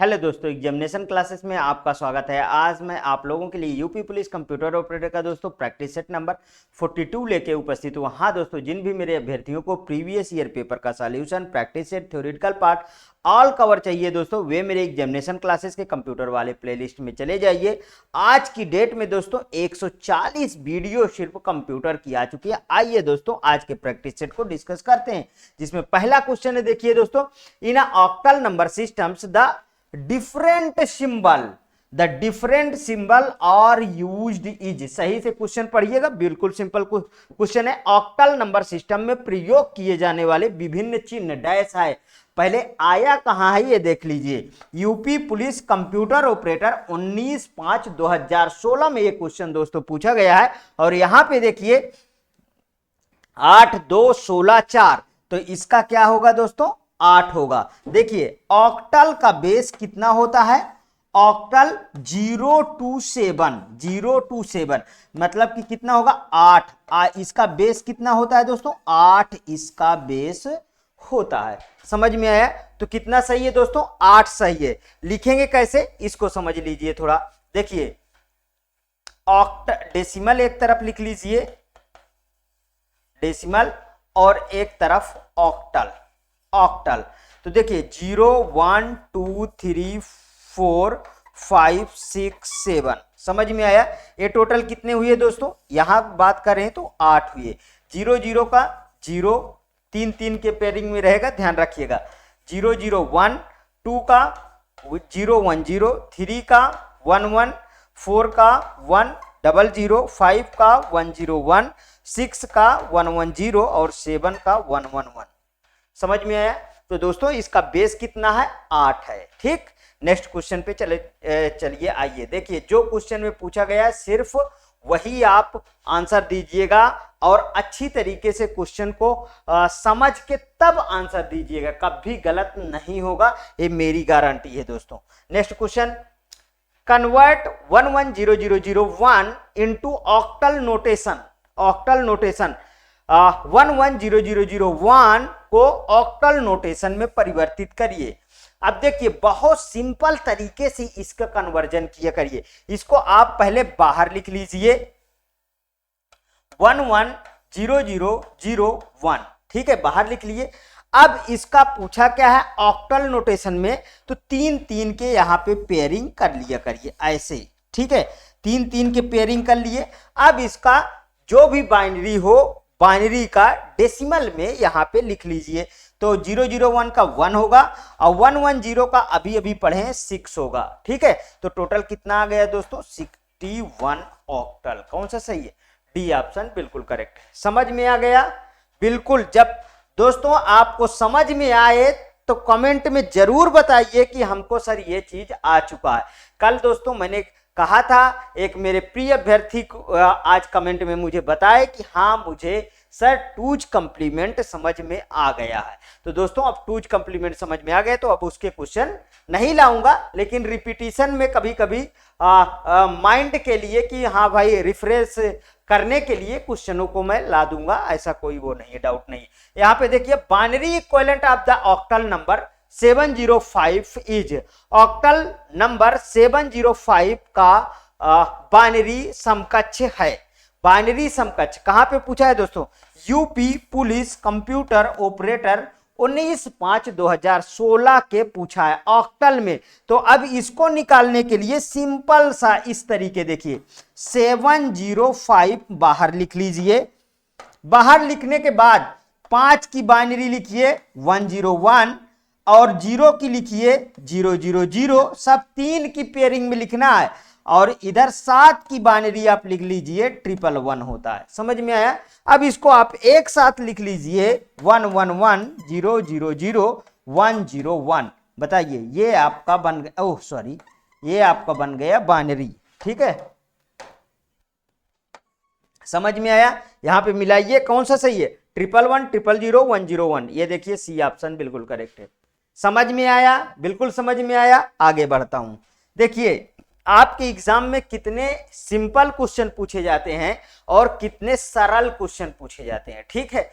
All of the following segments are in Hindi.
हेलो दोस्तों, एग्जामिनेशन क्लासेस में आपका स्वागत है। आज मैं आप लोगों के लिए यूपी पुलिस कंप्यूटर ऑपरेटर का दोस्तों प्रैक्टिस सेट नंबर 42 लेके उपस्थित हूँ। हाँ दोस्तों, जिन भी मेरे अभ्यर्थियों को प्रीवियस ईयर पेपर का solution, practice set, theoretical part all cover चाहिए दोस्तों, वे मेरे एग्जामिनेशन क्लासेस के कंप्यूटर वाले प्लेलिस्ट में चले जाइए। आज की डेट में दोस्तों 140 वीडियो सिर्फ कंप्यूटर की आ चुकी है। आइए दोस्तों आज के प्रैक्टिस सेट को डिस्कस करते हैं, जिसमें पहला क्वेश्चन है, देखिए दोस्तों, इन octal number systems different symbol the different symbol are used is। सही से क्वेश्चन पढ़िएगा, बिल्कुल सिंपल क्वेश्चन है। ऑक्टल नंबर सिस्टम में प्रयोग किए जाने वाले विभिन्न चिन्ह डैश है। पहले आया कहां है ये देख लीजिए। यूपी पुलिस कंप्यूटर ऑपरेटर 19/5/2016 में ये क्वेश्चन दोस्तों पूछा गया है। और यहां पे देखिए 8/2/16/4, तो इसका क्या होगा दोस्तों? 8 होगा। देखिए ऑक्टल का बेस कितना होता है? ऑक्टल 0 to 7 मतलब कि कितना होगा? 8। इसका बेस कितना होता है दोस्तों? 8 इसका बेस होता है। समझ में आया? तो कितना सही है दोस्तों? 8 सही है। लिखेंगे कैसे इसको समझ लीजिए थोड़ा। देखिए ऑक्टल डेसिमल एक तरफ लिख लीजिए, डेसिमल, और एक तरफ ऑक्टल। ऑक्टल तो देखिए 0 1 2 3 4 5 6 7। समझ में आया? ये टोटल कितने हुए दोस्तों? यहां बात करें तो 8 हुए। 0 0 का 0, 3 3 के पेयरिंग में रहेगा, ध्यान रखिएगा। 0 0 1, 2 का 0 1 0, 3 का 1 1, 4 का 1 0 0, 5 का 1 0 1, 6 का 1 1 0 और 7 का 1 1 1। समझ में आया? तो दोस्तों इसका बेस कितना है? 8 है। ठीक, नेक्स्ट क्वेश्चन पे चलिए आइए। देखिए जो क्वेश्चन में पूछा गया है सिर्फ वही आप आंसर दीजिएगा, और अच्छी तरीके से क्वेश्चन को समझ के तब आंसर दीजिएगा, कभी गलत नहीं होगा, ये मेरी गारंटी है दोस्तों। Next question, convert 110001 into octal notation. Octal notation 110001 को ऑक्टल नोटेशन में परिवर्तित करिए। अब देखिए बहुत सिंपल तरीके से इसका कन्वर्जन किया करिए। इसको आप पहले बाहर लिख लीजिए 110001, ठीक है, बाहर लिख लिए। अब इसका पूछा क्या है ऑक्टल नोटेशन में, तो 3 3 के यहां पे पेयरिंग कर लिया करिए ऐसे, ठीक है, 3 3 के पेयरिंग कर लिए। अब इसका जो भी बाइनरी हो, बाइनरी का डेसिमल में यहां पे लिख लीजिए। तो 001 का 1 होगा, और 110 का अभी अभी पढ़े 6 होगा। ठीक है, तो टोटल कितना आ गया दोस्तों? 61 ऑक्टल। कौन सा सही है? डी ऑप्शन बिल्कुल करेक्ट है। समझ में आ गया? बिल्कुल। जब दोस्तों आपको समझ में आए तो कमेंट में जरूर बताइए कि हमको सर ये चीज आ चुका है। कल दोस्तों मैंने कहा था, एक मेरे प्रिय अभ्यर्थी आज कमेंट में मुझे बताए कि हाँ मुझे सर टूज कम्प्लीमेंट समझ में आ गया है। तो दोस्तों अब टूज कम्प्लीमेंट समझ में आ गए, तो अब उसके क्वेश्चन नहीं लाऊंगा, लेकिन रिपीटिशन में कभी कभी माइंड के लिए कि हाँ भाई रिफ्रेश करने के लिए क्वेश्चनों को मैं ला दूंगा, ऐसा कोई वो नहीं है, डाउट नहीं। यहाँ पे देखिए binary equivalent of the octal number 705 is. Octal number 705 का बाइनरी समकक्ष है। बाइनरी समकक्ष कहां पे पूछा है दोस्तों? यूपी पुलिस कंप्यूटर ऑपरेटर 19/5/2016 के पूछा है ऑक्टल में। तो अब इसको निकालने के लिए सिंपल सा इस तरीके देखिए 705 बाहर लिख लीजिए। बाहर लिखने के बाद 5 की बाइनरी लिखिए 101, और 0 की लिखिए 000, सब 3 की पेयरिंग में लिखना है। और इधर 7 की बाइनरी आप लिख लीजिए 111 होता है। समझ में आया? अब इसको आप एक साथ लिख लीजिए 111000 बताइए ये आपका बन गया, ओह सॉरी, ये आपका बन गया बाइनरी। ठीक है, समझ में आया? यहां पे मिलाइए कौन सा सही है? 111 000 101। ये देखिए सी ऑप्शन बिल्कुल करेक्ट है। समझ में आया? बिल्कुल समझ में आया। आगे बढ़ता हूं। देखिए आपके एग्जाम में कितने सिंपल क्वेश्चन पूछे जाते हैं और कितने सरल क्वेश्चन पूछे जाते हैं। ठीक है,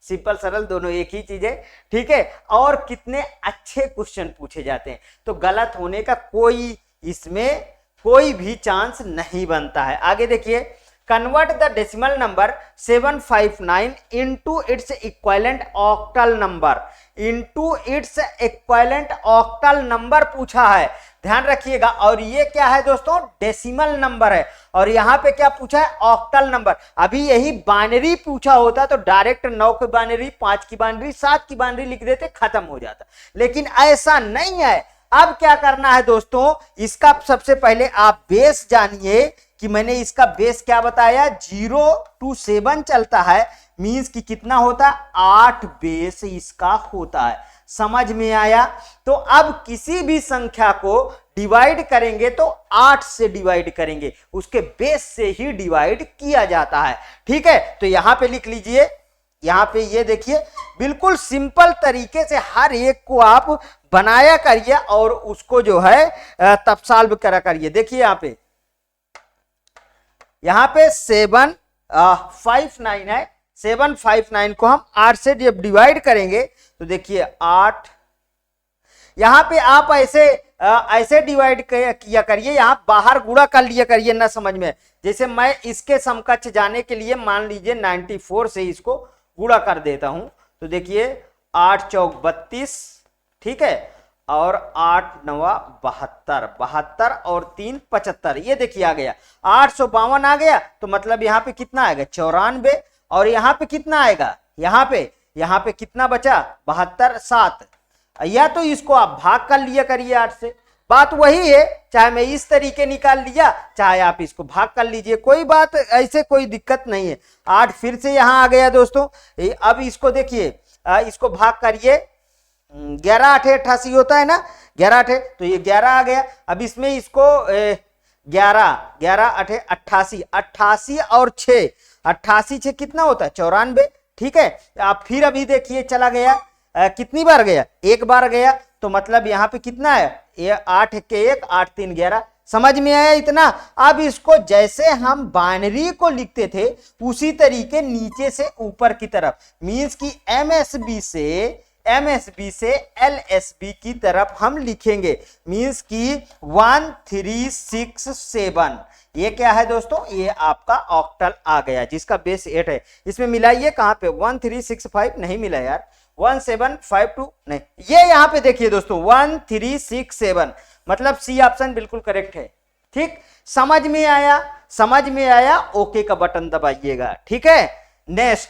सिंपल सरल दोनों एक ही चीज है, ठीक है। और कितने अच्छे क्वेश्चन पूछे जाते हैं, तो गलत होने का कोई इसमें कोई भी चांस नहीं बनता है। आगे देखिए, convert the decimal number 759 into its equivalent octal number, into its equivalent octal number पूछा है, ध्यान रखिएगा। और ये क्या है दोस्तों, डेसिमल नंबर है, और यहाँ पे क्या पूछा है, ऑक्टल नंबर। अभी यही बाइनरी पूछा होता तो डायरेक्ट 9 की बाइनरी, 5 की बाइनरी, 7 की बाइनरी लिख देते, खत्म हो जाता, लेकिन ऐसा नहीं है। अब क्या करना है दोस्तों, इसका सबसे पहले आप बेस जानिए कि मैंने इसका बेस क्या बताया, 0 to 7 चलता है, मींस कि कितना होता है, 8 बेस इसका होता है। समझ में आया? तो अब किसी भी संख्या को डिवाइड करेंगे तो 8 से डिवाइड करेंगे, उसके बेस से ही डिवाइड किया जाता है, ठीक है। तो यहां पे लिख लीजिए, यहां पे ये देखिए, बिल्कुल सिंपल तरीके से हर एक को आप बनाया करिए और उसको जो है तब सॉल्व करा करिए। देखिए यहां पे 759 है, 759 को हम 8 से जब डिवाइड करेंगे तो देखिए 8, यहां पे आप ऐसे डिवाइड किया करिए, यहां बाहर गुणा कर लिया करिए ना, समझ में। जैसे मैं इसके समकक्ष जाने के लिए मान लीजिए 94 से इसको गुणा कर देता हूं, तो देखिए 8 चौक 32, ठीक है, और 8 नवा 72, 72 और 3 75, ये देखिए आ गया 852 आ गया। तो मतलब यहाँ पे कितना आएगा, 94, और यहाँ पे कितना आएगा, यहाँ पे कितना बचा, 72, 7, या तो इसको आप भाग कर लिया करिए 8 से, बात वही है, चाहे मैं इस तरीके निकाल लिया, चाहे आप इसको भाग कर लीजिए, कोई बात ऐसे कोई दिक्कत नहीं है। 8 फिर से यहाँ आ गया दोस्तों। अब इसको देखिए, इसको भाग करिए, 11 8 88 होता है ना, 11 8, तो ये 11 आ गया। अब इसमें इसको 11 8 88, 88 और 6, 88 6 कितना होता है, 94, ठीक है। आप फिर अभी देखिए चला गया, कितनी बार गया, एक बार गया, तो मतलब यहाँ पे कितना है, ये 8 के 1, 8 3 11, समझ में आया इतना। अब इसको जैसे हम बाइनरी को लिखते थे उसी तरीके नीचे से ऊपर की तरफ, मींस की एमएसबी से एलएसबी की तरफ हम लिखेंगे, मींस की 1367। ये क्या है दोस्तों, ये आपका ऑक्टल आ गया जिसका बेस 8 है। इसमें मिलाइए, कहां पे 1365 नहीं मिला यार, 1752 नहीं, ये यहां पे देखिए दोस्तों 1367, मतलब सी ऑप्शन बिल्कुल करेक्ट है, ठीक। समझ में आया, ओके का बटन दबाइएगा, ठीक है। Next,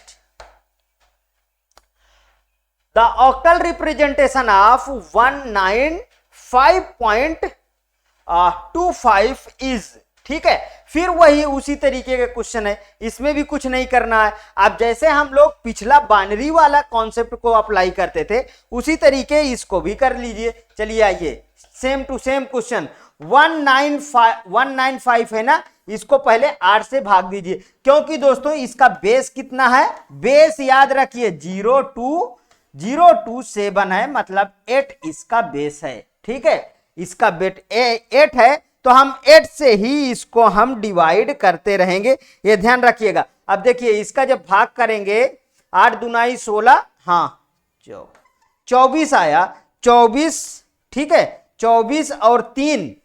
the octal representation of 195.25 is, ठीक है। फिर वही उसी तरीके का क्वेश्चन है, इसमें भी कुछ नहीं करना है। अब जैसे हम लोग पिछला बाइनरी वाला कॉन्सेप्ट को अप्लाई करते थे उसी तरीके इसको भी कर लीजिए। चलिए आइए, सेम टू सेम क्वेश्चन, 195 है ना, इसको पहले 8 से भाग दीजिए, क्योंकि दोस्तों इसका बेस कितना है, बेस याद रखिए 027 है, मतलब 8 इसका बेस है, ठीक है। इसका बेट 8 है, तो हम 8 से ही इसको हम डिवाइड करते रहेंगे, ये ध्यान रखिएगा। अब देखिए इसका जब भाग करेंगे, 8 दूनाई 16, हाँ 24 आया, 24, ठीक है, 24 और 3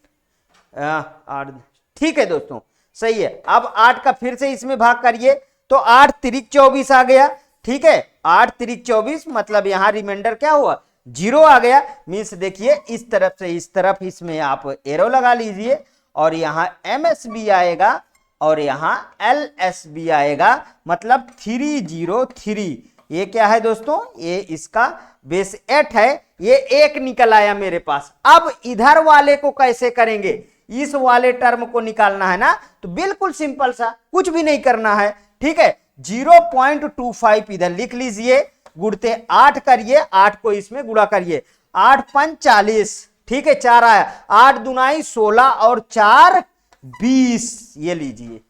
8, ठीक है दोस्तों, सही है। अब 8 का फिर से इसमें भाग करिए, तो 8 3 24 आ गया, ठीक है, 8 3 24, मतलब यहां रिमाइंडर क्या हुआ, 0 आ गया। मीन्स देखिए इस तरफ से इस तरफ इसमें आप एरो लगा लीजिए, और यहां एमएसबी आएगा और यहां एलएसबी आएगा, मतलब 303। ये क्या है दोस्तों, ये इसका बेस 8 है, ये 1 निकल आया मेरे पास। अब इधर वाले को कैसे करेंगे, इस वाले टर्म को निकालना है ना, तो बिल्कुल सिंपल सा, कुछ भी नहीं करना है, ठीक है। 0.25 इधर लिख लीजिए, गुणते 8 करिए, 8 को इसमें गुणा करिए, 8 5 40, ठीक है, 4 आया, 8 दूनाई 16 और 4 20, ये लीजिए,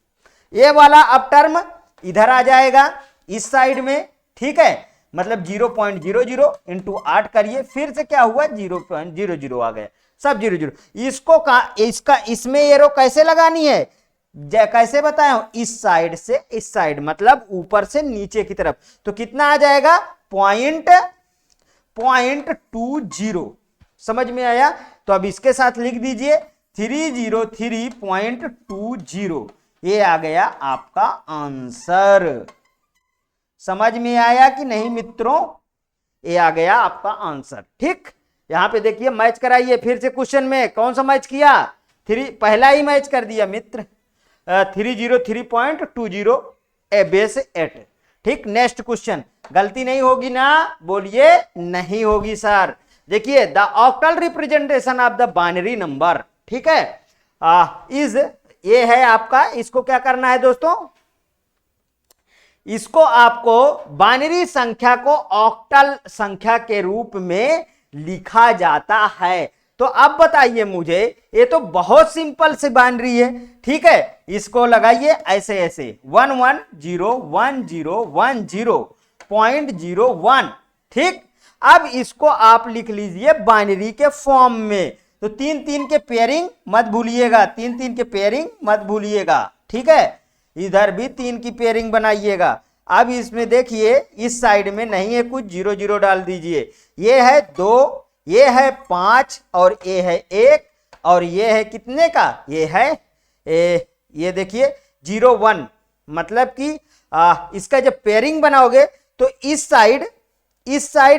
ये वाला अब टर्म इधर आ जाएगा इस साइड में, ठीक है, मतलब 0.00 इंटू 8 करिए, फिर से क्या हुआ 0.00 आ गया, सब 0 0। इसको इसका इसमें एरो कैसे लगानी है, कैसे बताया हूं, इस साइड से इस साइड, मतलब ऊपर से नीचे की तरफ, तो कितना आ जाएगा, 0.20। समझ में आया? तो अब इसके साथ लिख दीजिए 303.20, ये आ गया आपका आंसर। समझ में आया कि नहीं मित्रों? ये आ गया आपका आंसर। ठीक, यहां पे देखिए मैच कराइए फिर से क्वेश्चन में, कौन सा मैच किया, पहला ही मैच कर दिया मित्र, 303.20 बेस 8। ठीक, नेक्स्ट क्वेश्चन, गलती नहीं होगी ना, बोलिए नहीं होगी सर। देखिए the octal representation of the binary number, ठीक है, इज, ये है आपका, इसको क्या करना है दोस्तों, इसको आपको बाइनरी संख्या को ऑक्टल संख्या के रूप में लिखा जाता है। तो अब बताइए मुझे, ये तो बहुत सिंपल से बाइनरी है, ठीक है, इसको लगाइए ऐसे ऐसे 11010101, ठीक। अब इसको आप लिख लीजिए बाइनरी के फॉर्म में, तो 3-3 के पेयरिंग मत भूलिएगा, 3-3 के पेयरिंग मत भूलिएगा, ठीक है, इधर भी 3 की पेयरिंग बनाइएगा। अब इसमें देखिए इस साइड में नहीं है कुछ, 0-0 डाल दीजिए, ये है 2, ये है 5 और ये है 1, और ये है कितने का, ये है ये देखिए 0-1, मतलब कि इसका जब पेयरिंग बनाओगे तो इस साइड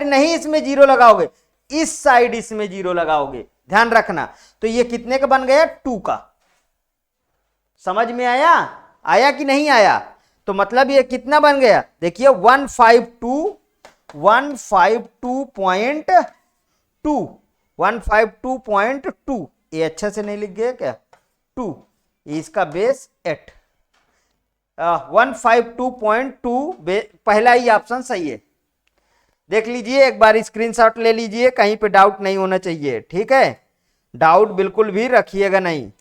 नहीं इसमें 0 लगाओगे, इस साइड इसमें 0 लगाओगे, ध्यान रखना। तो ये कितने का बन गया, 2 का। समझ में आया, आया कि नहीं आया? तो मतलब ये कितना बन गया, देखिए 152.2, ये अच्छा से नहीं लिख गया क्या, 2, इसका बेस 8, 152.2 पहला ही ऑप्शन सही है। देख लीजिए एक बार, स्क्रीनशॉट ले लीजिए, कहीं पे डाउट नहीं होना चाहिए, ठीक है, डाउट बिल्कुल भी रखिएगा नहीं,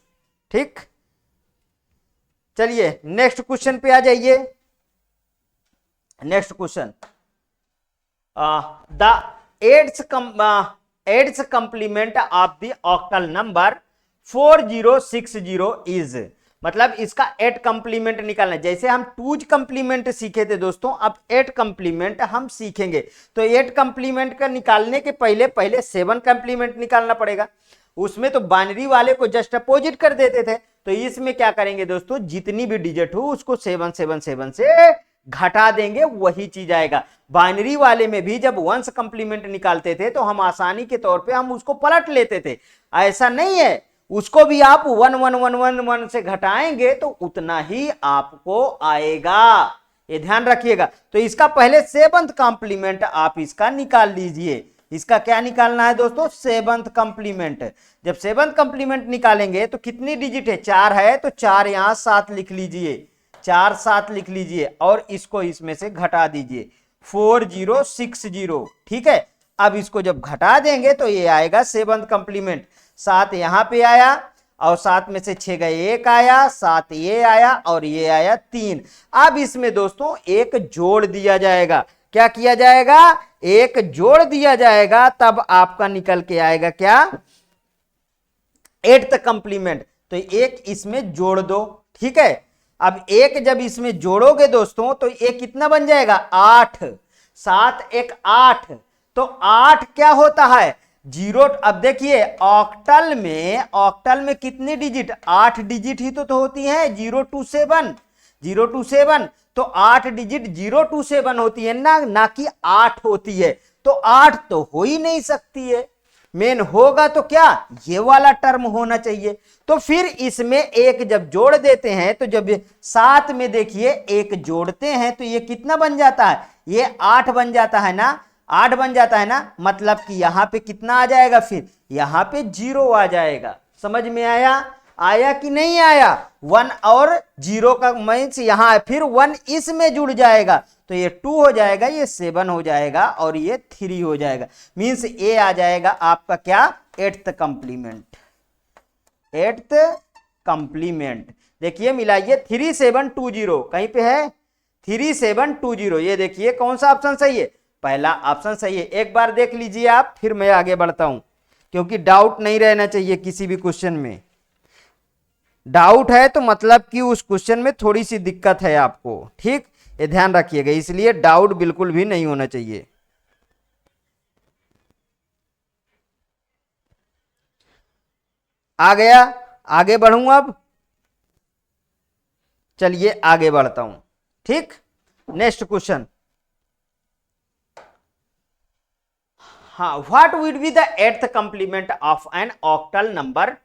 ठीक। चलिए नेक्स्ट क्वेश्चन पे आ जाइए। Next question, the eight's complement of the octal number 4060 is, मतलब इसका 8 कंप्लीमेंट निकालना है। जैसे हम 2 कंप्लीमेंट सीखे थे दोस्तों, अब 8 कंप्लीमेंट हम सीखेंगे। तो 8 कंप्लीमेंट का निकालने के पहले 7 कंप्लीमेंट निकालना पड़ेगा। उसमें तो बाइनरी वाले को जस्ट अपोजिट कर देते थे, तो इसमें क्या करेंगे दोस्तों, जितनी भी डिजिट हो उसको 777 से घटा देंगे, वही चीज आएगा। बाइनरी वाले में भी जब वंस कंप्लीमेंट निकालते थे तो हम आसानी के तौर पे हम उसको पलट लेते थे, ऐसा नहीं है, उसको भी आप 11111 से घटाएंगे तो उतना ही आपको आएगा, ये ध्यान रखिएगा। तो इसका पहले 7th कंप्लीमेंट आप इसका निकाल लीजिए। इसका क्या निकालना है दोस्तों, 7th कंप्लीमेंट। जब 7th कंप्लीमेंट निकालेंगे तो कितनी डिजिट है, 4 है, तो 4 यहां 7 लिख लीजिए, 4 7 लिख लीजिए, और इसको इसमें से घटा दीजिए 4060, ठीक है। अब इसको जब घटा देंगे तो ये आएगा 7th कंप्लीमेंट। 7 यहां पे आया, और 7 में से 6 गए 1 आया, 7 ये आया, और ये आया 3। अब इसमें दोस्तों 1 जोड़ दिया जाएगा, क्या किया जाएगा, 1 जोड़ दिया जाएगा, तब आपका निकल के आएगा क्या, 8th कंप्लीमेंट। तो 1 इसमें जोड़ दो, ठीक है। अब 1 जब इसमें जोड़ोगे दोस्तों तो ये कितना बन जाएगा, 8, 7 1 8, तो 8 क्या होता है, 0। अब देखिए ऑक्टल में कितनी डिजिट, 8 डिजिट ही तो होती है, 0 to 7, तो 8 डिजिट 0 to 7 होती है ना कि 8 होती है। तो 8 तो हो ही नहीं सकती है, मेन होगा तो क्या, ये वाला टर्म होना चाहिए। तो फिर इसमें 1 जब जोड़ देते हैं, तो जब 7 में देखिए 1 जोड़ते हैं तो ये कितना बन जाता है, ये 8 बन जाता है ना, 8 बन जाता है ना, मतलब कि यहां पे कितना आ जाएगा, फिर यहां पे 0 आ जाएगा। समझ में आया कि नहीं आया, 1 और 0 का मींस यहां फिर 1 इसमें जुड़ जाएगा, तो ये 2 हो जाएगा, ये 7 हो जाएगा, और ये 3 हो जाएगा, मींस ये आ जाएगा आपका क्या, 8th कंप्लीमेंट। देखिए मिलाइए 3720, कहीं पे है 3720, ये देखिए कौन सा ऑप्शन सही है, पहला ऑप्शन सही है। एक बार देख लीजिए आप, फिर मैं आगे बढ़ता हूं, क्योंकि डाउट नहीं रहना चाहिए किसी भी क्वेश्चन में। डाउट है तो मतलब कि उस क्वेश्चन में थोड़ी सी दिक्कत है आपको, ठीक, ये ध्यान रखिएगा, इसलिए डाउट बिल्कुल भी नहीं होना चाहिए। आ गया, आगे बढ़ूं अब, चलिए आगे बढ़ता हूं, ठीक। नेक्स्ट क्वेश्चन, हाँ, what would be the eighth complement of an octal number.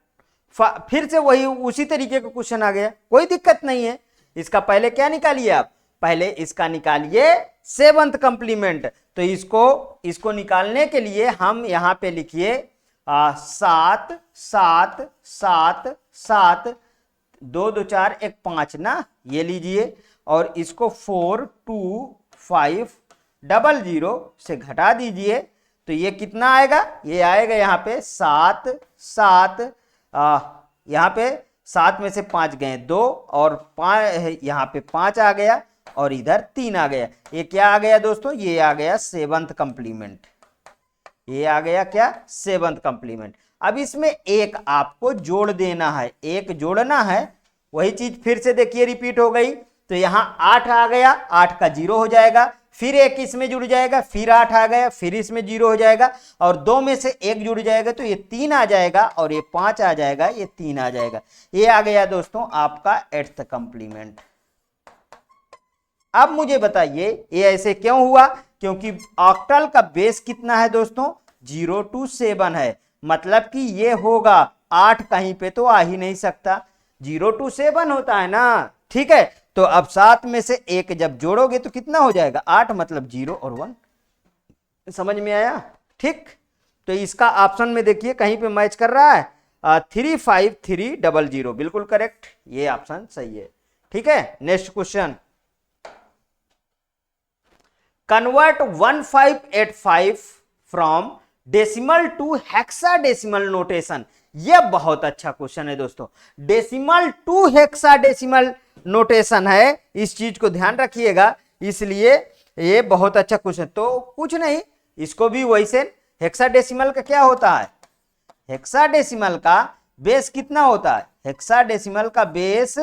फिर से वही उसी तरीके का क्वेश्चन आ गया, कोई दिक्कत नहीं है। इसका पहले क्या निकालिए आप, पहले इसका निकालिए सेवंथ कंप्लीमेंट। तो इसको निकालने के लिए हम यहां पे लिखिए 7 7 7 7, 2 2 4 1 5 ना, ये लीजिए, और इसको 4 2 5 0 0 से घटा दीजिए, तो ये कितना आएगा, ये आएगा यहाँ पे 7 7, यहाँ पे 7 में से 5 गए 2, और 5 यहाँ पे 5 आ गया, और इधर 3 आ गया। ये क्या आ गया दोस्तों, ये आ गया सेवंथ कंप्लीमेंट, ये आ गया क्या, सेवंथ कंप्लीमेंट। अब इसमें एक आपको जोड़ देना है, एक जोड़ना है, वही चीज फिर से देखिए रिपीट हो गई। तो यहां 8 आ गया, 8 का 0 हो जाएगा, फिर एक इसमें जुड़ जाएगा, फिर 8 आ गया, फिर इसमें 0 हो जाएगा, और 2 में से एक जुड़ जाएगा, तो ये 3 आ जाएगा, और ये 5 आ जाएगा, ये 3 आ जाएगा। ये आ गया दोस्तों आपका एट्थ कंप्लीमेंट। अब मुझे बताइए ये ऐसे क्यों हुआ, क्योंकि ऑक्टल का बेस कितना है दोस्तों, 0 to 7 है, मतलब कि ये होगा 8, कहीं पे तो आ ही नहीं सकता, 0 to 7 होता है ना, ठीक है। तो अब 7 में से एक जब जोड़ोगे तो कितना हो जाएगा, 8, मतलब 0 और 1, समझ में आया, ठीक। तो इसका ऑप्शन में देखिए कहीं पे मैच कर रहा है, 3 5 3 0 0, बिल्कुल करेक्ट, ये ऑप्शन सही है, ठीक है। Next question, convert 1585 from decimal to hexadecimal notation. यह बहुत अच्छा क्वेश्चन है दोस्तों, डेसिमल टू हेक्साडेसिमल नोटेशन है, इस चीज को ध्यान रखिएगा, इसलिए ये बहुत अच्छा क्वेश्चन। तो कुछ नहीं, इसको भी वैसे, हेक्साडेसिमल का क्या होता है, हेक्साडेसिमल का बेस कितना होता है, हेक्साडेसिमल का बेस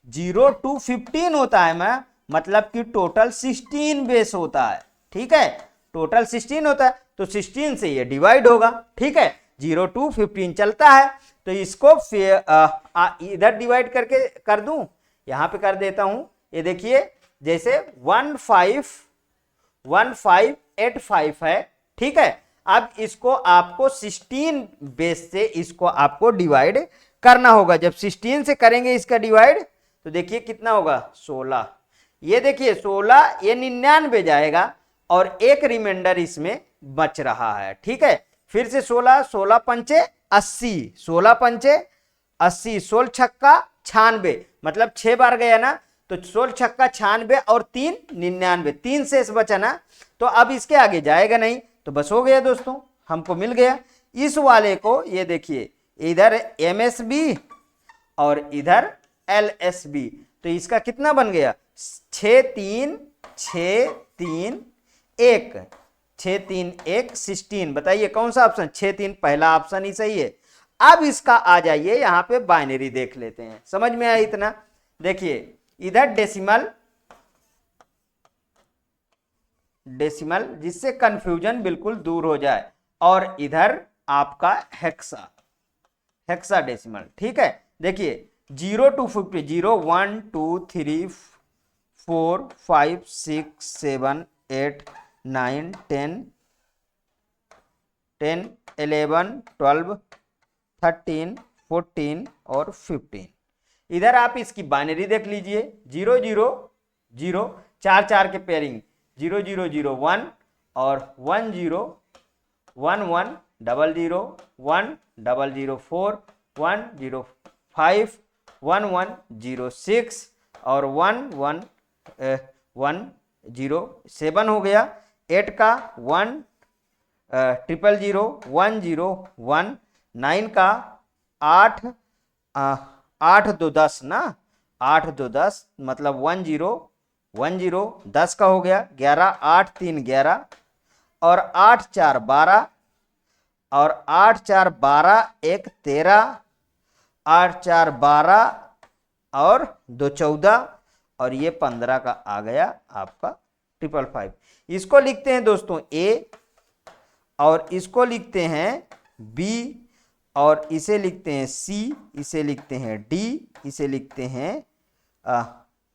0 to 15 होता है, मैं मतलब कि टोटल 16 बेस होता है, ठीक है, टोटल 16 होता है, तो 16 से ये डिवाइड होगा, ठीक है, 0 to 15 चलता है। तो इसको इधर डिवाइड करके कर दूं, यहां पे कर देता हूं, ये देखिए जैसे 1585 है, ठीक है। अब इसको आपको 16 बेस से इसको आपको डिवाइड करना होगा, जब 16 से करेंगे इसका डिवाइड, तो देखिए कितना होगा 16, ये देखिए 16, ये 99 जाएगा, और एक रिमाइंडर इसमें बच रहा है, ठीक है। फिर से 16 16 पंचे 80, 16 पंचे 80, 16 छक्का 96, मतलब 6 बार गया ना, तो 16 छक्का 96 और 3 99, 3 शेष बचा ना, तो अब इसके आगे जाएगा नहीं, तो बस हो गया दोस्तों, हमको मिल गया। इस वाले को ये देखिए, इधर MSB और इधर LSB, तो इसका कितना बन गया, 6 3 6 3 1, 6 3 1 16, बताइए कौन सा ऑप्शन, 6 3, पहला ऑप्शन ही सही है। अब इसका आ जाइए यहां पे बाइनरी देख लेते हैं, समझ में आया इतना, देखिए इधर डेसिमल, डेसिमल जिससे कंफ्यूजन बिल्कुल दूर हो जाए, और इधर आपका हेक्साडेसिमल, ठीक है। देखिए 0 to 50, 0 1 2 3 4 5 6 7 8 9 10 10 11 12 13 14 और 15। इधर आप इसकी बाइनरी देख लीजिए, 0 0 0, 4 4 के पेयरिंग, 0 0 0 1 और 1 0 1 1 0 0 1 0 0 4 1 0 5 1 1 0 6 और 1 1 1 0 7 हो गया। 8 का 1 0 0 1 0 1, 9 का 8 8 2 10 ना, 8 2 10 मतलब 1 0 1 0, 10 का हो गया, 11 8 3 11 और 8 4 12 और 8 4 12 1 13 8 4 12 और 2 14 और ये 15 का आ गया आपका 555। इसको लिखते हैं दोस्तों ए और इसको लिखते हैं बी और इसे लिखते हैं सी, इसे लिखते हैं डी, इसे लिखते हैं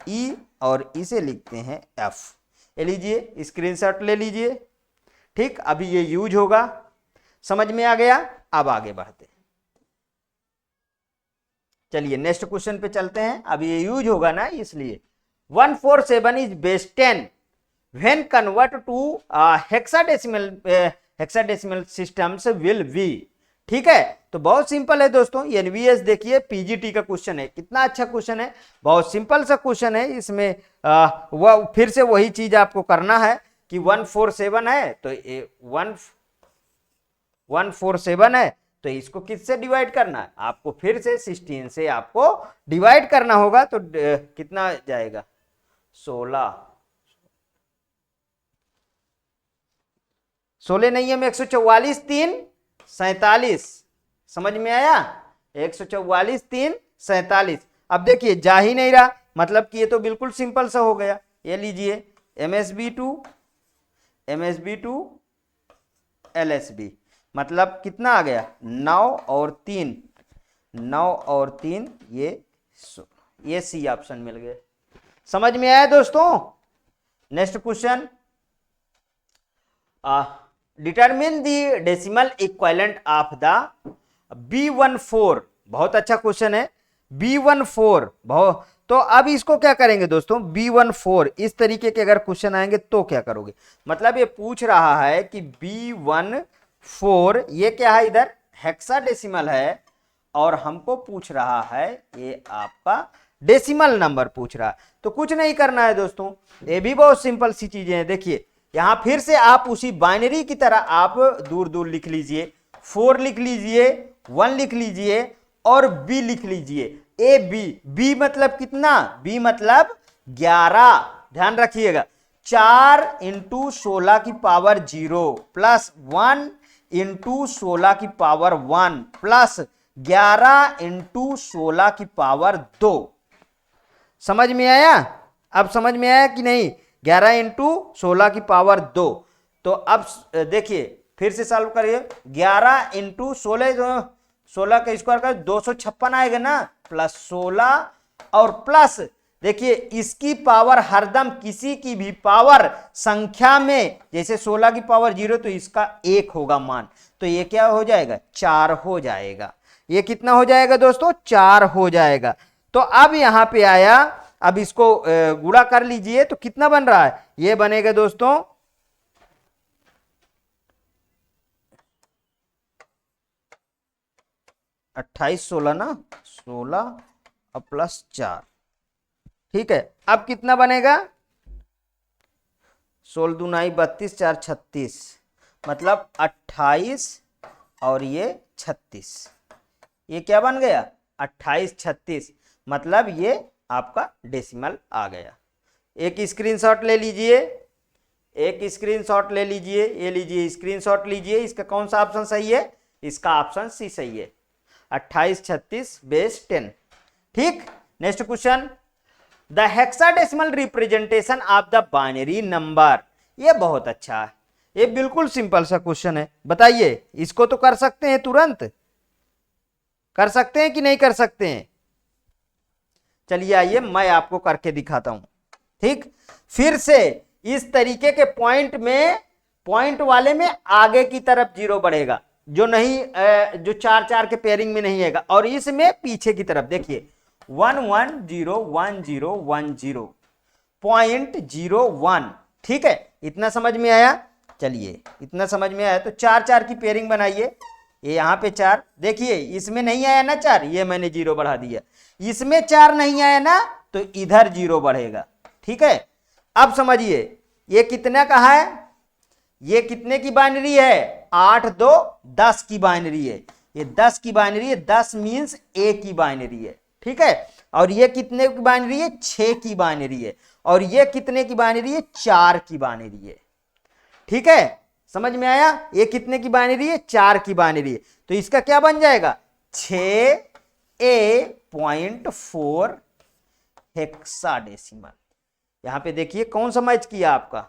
ई और इसे लिखते हैं एफ। ये लीजिए स्क्रीनशॉट ले लीजिए। ठीक, अभी ये यूज होगा, समझ में आ गया। अब आगे बढ़ते हैं, चलिए नेक्स्ट क्वेश्चन पे चलते हैं। अब ये यूज होगा ना, इसलिए 147 is base 10 when convert to hexadecimal systems will be. ठीक है, तो बहुत सिंपल है दोस्तों। एनवीएस देखिए पीजीटी का क्वेश्चन है, कितना अच्छा क्वेश्चन है, बहुत सिंपल सा क्वेश्चन है। इसमें वह फिर से वही चीज आपको करना है कि 147 है तो 147 है तो इसको किससे डिवाइड करना है, आपको फिर से 16 से आपको डिवाइड करना होगा। तो कितना जाएगा 16 नहीं है में 144 3 47, समझ में आया। 144 3 47। अब देखिए जा ही नहीं रहा, मतलब कि ये तो बिल्कुल सिंपल सा हो गया। ये लीजिए MSB2 LSB, मतलब कितना आ गया 9 और 3 ये सी ऑप्शन मिल गए। समझ में आया दोस्तों। Next question, determine the decimal equivalent of the B14। बहुत अच्छा क्वेश्चन है B14। बहुत, तो अब इसको क्या करेंगे दोस्तों, B14 इस तरीके के अगर क्वेश्चन आएंगे तो क्या करोगे, मतलब ये पूछ रहा है कि B14 ये क्या है, इधर हेक्साडेसिमल है और हमको पूछ रहा है ये आपका डेसिमल नंबर पूछ रहा है। तो कुछ नहीं करना है दोस्तों, ये भी बहुत सिंपल सी चीजें हैं। देखिए यहां फिर से आप उसी बाइनरी की तरह आप दूर दूर लिख लीजिए, 4 लिख लीजिए, 1 लिख लीजिए और B लिख लीजिए। ए बी मतलब कितना, B मतलब 11। ध्यान रखिएगा 4 इंटू 16 की पावर 0 प्लस 1 इंटू 16 की पावर 1 प्लस 11 इंटू 16 की पावर 2। समझ में आया, अब समझ में आया कि नहीं। 11 इंटू 16 की पावर 2। तो अब देखिए फिर से सॉल्व करिए, 11 इंटू 16 का स्क्वायर कर 256 आएगा ना, प्लस 16 और प्लस देखिए इसकी पावर हरदम किसी की भी पावर संख्या में, जैसे 16 की पावर 0 तो इसका 1 होगा मान, तो ये क्या हो जाएगा 4 हो जाएगा। ये कितना हो जाएगा दोस्तों 4 हो जाएगा। तो अब यहां पे आया, अब इसको गुणा कर लीजिए तो कितना बन रहा है, ये बनेगा दोस्तों 28 16 ना, 16 और प्लस 4। ठीक है, अब कितना बनेगा 16 दूनाई 32 4 36, मतलब 28 और ये 36। ये क्या बन गया 28 36, मतलब ये आपका डेसिमल आ गया। एक स्क्रीनशॉट ले लीजिए, एक स्क्रीनशॉट ले लीजिए, ये लीजिए स्क्रीनशॉट लीजिए। इसका कौन सा ऑप्शन सही है, इसका ऑप्शन सी सही है, 28 36 बेस 10। ठीक, next question, the hexadecimal representation of the binary number. ये बहुत अच्छा है, ये बिल्कुल सिंपल सा क्वेश्चन है। बताइए इसको तो कर सकते हैं, तुरंत कर सकते हैं कि नहीं कर सकते हैं। चलिए आइए मैं आपको करके दिखाता हूं। ठीक, फिर से इस तरीके के पॉइंट में, पॉइंट वाले में आगे की तरफ 0 बढ़ेगा, जो नहीं जो 4 4 के पेयरिंग में नहीं आएगा, और इसमें पीछे की तरफ देखिए 1 1 0 1 0 1 0 0.01। ठीक है, इतना समझ में आया। चलिए इतना समझ में आया तो 4 4 की पेयरिंग बनाइए। ये यहाँ पे 4, देखिए इसमें नहीं आया ना 4, ये मैंने 0 बढ़ा दिया। इसमें 4 नहीं आया ना तो इधर 0 बढ़ेगा। ठीक है, अब समझिए ये कितना का है, ये कितने की बाइनरी है 8 2 10 की बाइनरी है। ये 10 की बाइनरी है, 10 मीन्स A की बाइनरी है। ठीक है, और ये कितने की बाइनरी है 6 की बाइनरी है, और ये कितने की बाइनरी है 4 की बाइनरी है। ठीक है, समझ में आया। ये कितने की बाइनरी है 4 की बाइनरी है, तो इसका क्या बन जाएगा 6 6A.4 हेक्साडेसिमल। यहां पे देखिए कौन सा मैच किया आपका,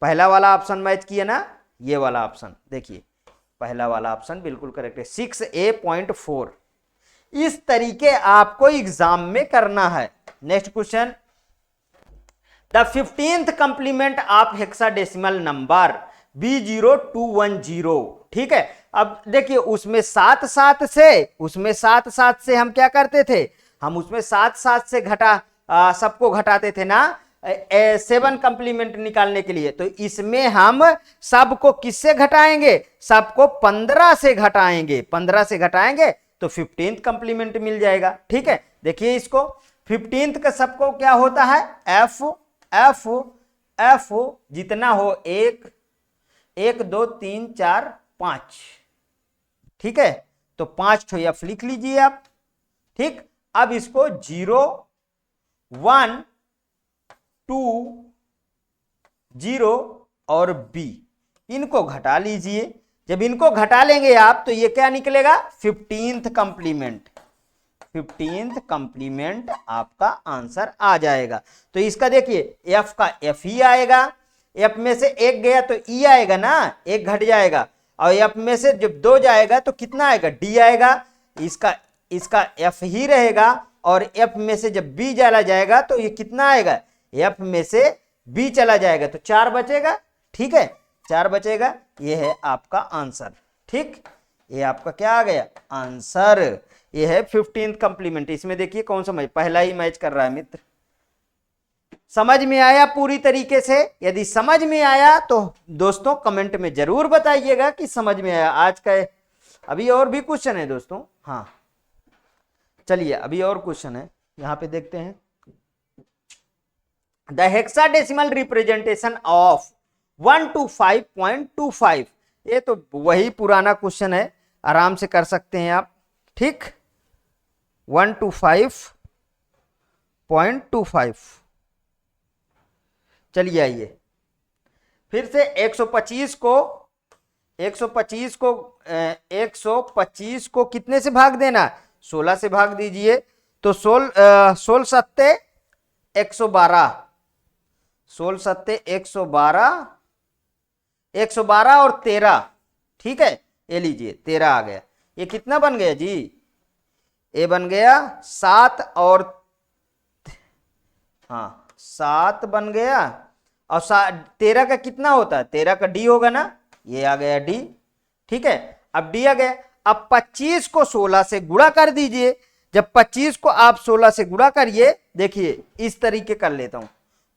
पहला वाला ऑप्शन मैच किया ना, ये वाला ऑप्शन देखिए, पहला वाला ऑप्शन बिल्कुल करेक्ट है, 6A.4। इस तरीके आपको एग्जाम में करना है। Next question, the 15th complement of hexadecimal number B0210। ठीक है, अब देखिए उसमें सात सात से हम क्या करते थे, हम उसमें सात सात से सबको घटाते थे ना 7 कंप्लीमेंट निकालने के लिए। तो इसमें हम सबको किससे घटाएंगे, सबको 15 से घटाएंगे, 15 से घटाएंगे तो 15th कंप्लीमेंट मिल जाएगा। ठीक है, देखिए इसको 15th का सबको क्या होता है, एफ एफ एफ जितना हो 1 1 2 3 4 5। ठीक है, तो 5 ठो एफ लिख लीजिए आप। ठीक, अब इसको 0 1 2 0 और बी इनको घटा लीजिए। जब इनको घटा लेंगे आप तो ये क्या निकलेगा, 15th कंप्लीमेंट। 15th कंप्लीमेंट आपका आंसर आ जाएगा। तो इसका देखिए एफ का एफ ही आएगा, एफ में से एक गया तो ई आएगा ना, एक घट जाएगा, और एफ में से जब 2 जाएगा तो कितना आएगा, डी आएगा। इसका एफ ही रहेगा, और एफ में से जब बी चला जाएगा तो ये कितना आएगा, एफ में से बी चला जाएगा तो 4 बचेगा। ठीक है, 4 बचेगा, ये है आपका आंसर। ठीक, ये आपका क्या आ गया आंसर, ये है 15th कंप्लीमेंट। इसमें देखिए कौन सा मैच, पहला ही मैच कर रहा है मित्र। समझ में आया पूरी तरीके से? यदि समझ में आया तो दोस्तों कमेंट में जरूर बताइएगा कि समझ में आया। आज का अभी और भी क्वेश्चन है दोस्तों, हाँ चलिए अभी और क्वेश्चन है, यहां पे देखते हैं। The hexadecimal representation of 125.25। ये तो वही पुराना क्वेश्चन है, आराम से कर सकते हैं आप। ठीक, 125.25। चलिए आइए फिर से 125 को कितने से भाग देना, 16 से भाग दीजिए। तो 16 सत्ते 112, 16 सत्ते 112 और 13। ठीक है, ये लीजिए 13 आ गया। ये कितना बन गया जी, ये बन गया 7 और हाँ 7 बन गया, और 13 का कितना होता है, 13 का डी होगा ना, ये आ गया डी। ठीक है, अब डी आ गया। अब 25 को 16 से गुणा कर दीजिए। जब 25 को आप 16 से गुणा करिए, देखिए इस तरीके कर लेता हूं,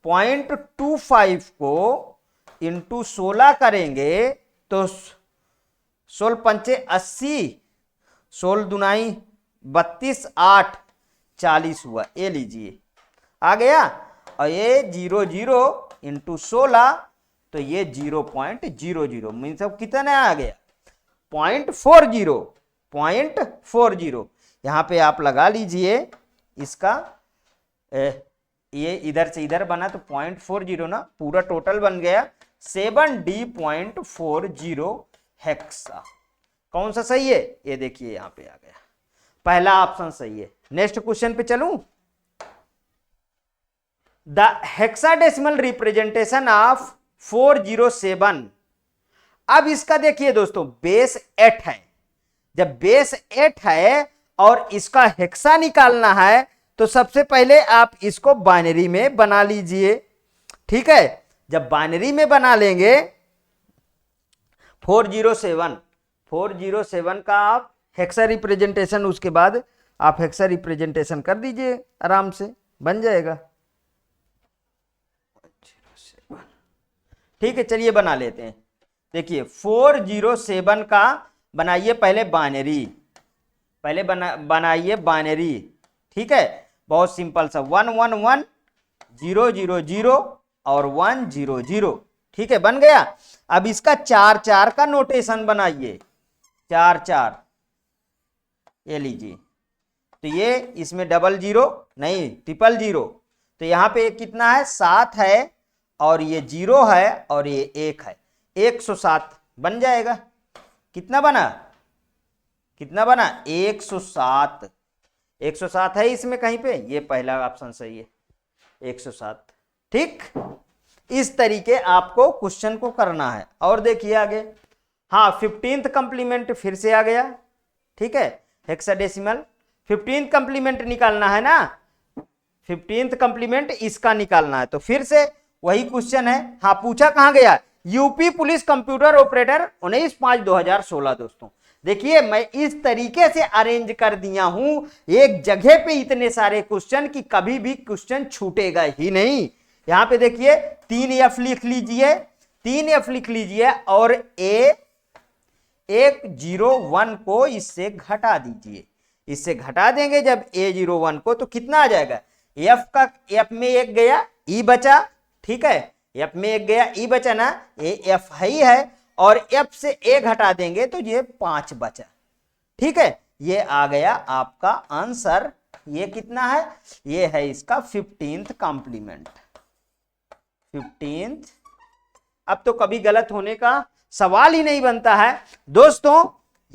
0.25 को इंटू 16 करेंगे तो 16 पंचे 80, 16 दुनाई 32, 8 40 हुआ। ये लीजिए आ गया, और ये 00 इंटू 16 तो ये 0.00 मीन्स अब कितना आ गया, 0.40। यहां पे आप लगा लीजिए इसका, ये इधर से इधर बना तो 0.40 ना, पूरा टोटल बन गया 7D.40 हेक्सा। कौन सा सही है, ये देखिए यहां पे आ गया, पहला ऑप्शन सही है। नेक्स्ट क्वेश्चन पे चलूं, द हेक्साडेसिमल रिप्रेजेंटेशन ऑफ 407। अब इसका देखिए दोस्तों बेस 8 है। जब बेस 8 है और इसका हेक्सा निकालना है तो सबसे पहले आप इसको बाइनरी में बना लीजिए। ठीक है, जब बाइनरी में बना लेंगे 407 का आप हेक्सा रिप्रेजेंटेशन, उसके बाद आप हेक्सा रिप्रेजेंटेशन कर दीजिए, आराम से बन जाएगा। ठीक है, चलिए बना लेते हैं। देखिए 407 का बनाइए पहले बाइनरी, पहले बनाइए बाइनरी। ठीक है, बहुत सिंपल सा 111 000 और 100। ठीक है, बन गया। अब इसका 4 का नोटेशन बनाइए, 4, ये लीजिए। तो ये इसमें 00 नहीं 000, तो यहां पे कितना है 7 है, और ये 0 है, और ये 1 है, 107 बन जाएगा। कितना बना 107। 107 है इसमें कहीं पे, ये पहला ऑप्शन सही है 107। ठीक, इस तरीके आपको क्वेश्चन को करना है। और देखिए आगे, हाँ 15th कंप्लीमेंट फिर से आ गया। ठीक है, हेक्साडेसिमल 15th कंप्लीमेंट निकालना है ना, 15th कंप्लीमेंट इसका निकालना है। तो फिर से वही क्वेश्चन है। हाँ, पूछा कहां गया, यूपी पुलिस कंप्यूटर ऑपरेटर 19/5/2016। दोस्तों देखिए, मैं इस तरीके से अरेंज कर दिया हूं एक जगह पे इतने सारे क्वेश्चन कि कभी भी क्वेश्चन छूटेगा ही नहीं। यहां पे देखिए 3F लिख लीजिए, 3F लिख लीजिए और A101 को इससे घटा दीजिए। इससे घटा देंगे जब A01 को तो कितना आ जाएगा, F में एक गया, E बचा। ठीक है, F में एक गया, E बचा ना, F ही है और F से A घटा देंगे तो ये 5 बचा। ठीक है, ये आ गया आपका आंसर। ये कितना है, ये है इसका 15th कॉम्प्लीमेंट, 15th। अब तो कभी गलत होने का सवाल ही नहीं बनता है। दोस्तों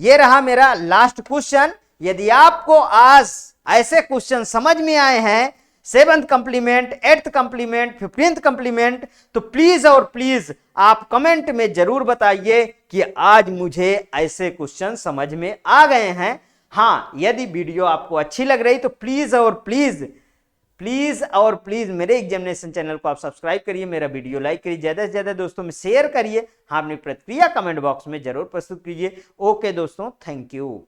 ये रहा मेरा लास्ट क्वेश्चन। यदि आपको आज ऐसे क्वेश्चन समझ में आए हैं 7th complement, 8th complement, 15th complement, तो प्लीज और प्लीज आप कमेंट में जरूर बताइए कि आज मुझे ऐसे क्वेश्चन समझ में आ गए हैं। हाँ, यदि वीडियो आपको अच्छी लग रही तो प्लीज और प्लीज मेरे एग्जामिनेशन चैनल को आप सब्सक्राइब करिए, मेरा वीडियो लाइक करिए, ज्यादा से ज्यादा दोस्तों में शेयर करिए। हाँ, अपनी प्रतिक्रिया कमेंट बॉक्स में जरूर प्रस्तुत कीजिए। ओके दोस्तों, थैंक यू।